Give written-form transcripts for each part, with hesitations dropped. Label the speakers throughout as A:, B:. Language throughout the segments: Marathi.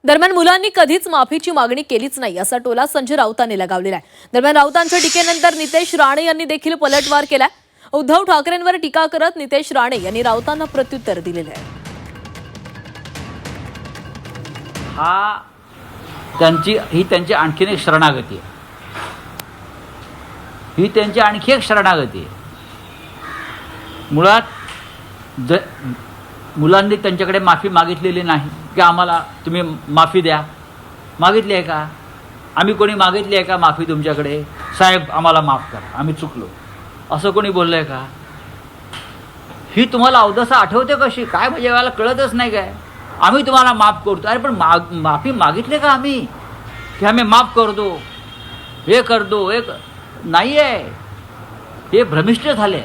A: दरम्यान मुलांनी कधीच माफीची मागणी केलीच नाही असा टोला संजय राऊतांनी लगावलेला आहे। दरम्यान राऊतांच्या टीकेनंतर नितेश राणे यांनी देखील पलटवार केला। उद्धव ठाकरेंवर टीका करत नितेश राणे यांनी राऊतांना प्रत्युत्तर दिलेले आहे।
B: ही त्यांची आणखीन एक शरणागती आहे। ही त्यांची आणखी एक शरणागती आहे। मुळात मुलांनी त्यांच्याकडे माफी मागितलेली नाही की आम्हाला तुम्ही माफी द्या। मागितली आहे का? आम्ही कोणी मागितली आहे का माफी तुमच्याकडे? साहेब आम्हाला माफ करा, आम्ही चुकलो, असं कोणी बोललं आहे का? ही तुम्हाला अवदसा आठवते कशी? काय म्हणजे मला कळतच नाही काय? आम्ही तुम्हाला माफ करतो। अरे पण माफी मागितली का आम्ही की आम्ही माफ करतो, हे करतो? एक नाही आहे, हे भ्रमिष्ट झाले।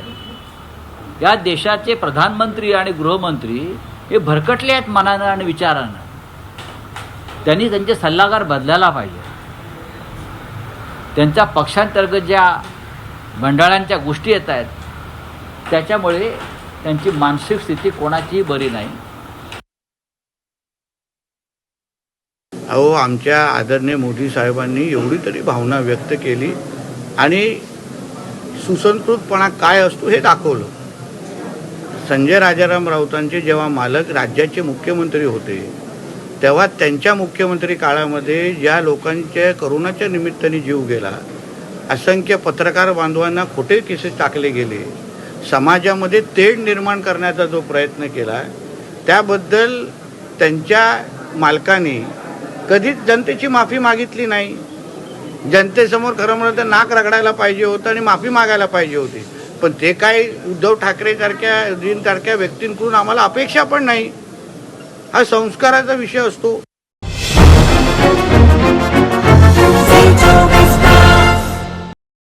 B: या देशाचे प्रधानमंत्री आणि गृहमंत्री हे भरकटले आहेत मनानं आणि विचारानं। त्यांनी त्यांचे सल्लागार बदलायला पाहिजे। त्यांच्या पक्षांतर्गत ज्या मंडळांच्या गोष्टी येत आहेत त्याच्यामुळे त्यांची मानसिक स्थिती कोणाचीही बरी नाही।
C: अहो, आमच्या आदरणीय मोदी साहेबांनी एवढी तरी भावना व्यक्त केली आणि सुसंस्कृतपणा काय असतो हे दाखवलं। संजय राजाराम राऊतांचे जेव्हा मालक राज्याचे मुख्यमंत्री होते तेव्हा त्यांच्या मुख्यमंत्री काळामध्ये ज्या लोकांच्या करोनाच्या निमित्ताने जीव गेला, असंख्य पत्रकार बांधवांना खोटे केसेस टाकले गेले, समाजामध्ये तेढ निर्माण करण्याचा जो प्रयत्न केला त्याबद्दल त्यांच्या मालकाने कधीच जनतेची माफी मागितली नाही। जनतेसमोर खरं म्हणलं तर नाक रगडायला पाहिजे होतं आणि माफी मागायला पाहिजे होती, पण ते काय उद्धव ठाकरेसारख्या व्यक्तींकडून आम्हाला अपेक्षा पण नाही। हा संस्काराचा विषय असतो।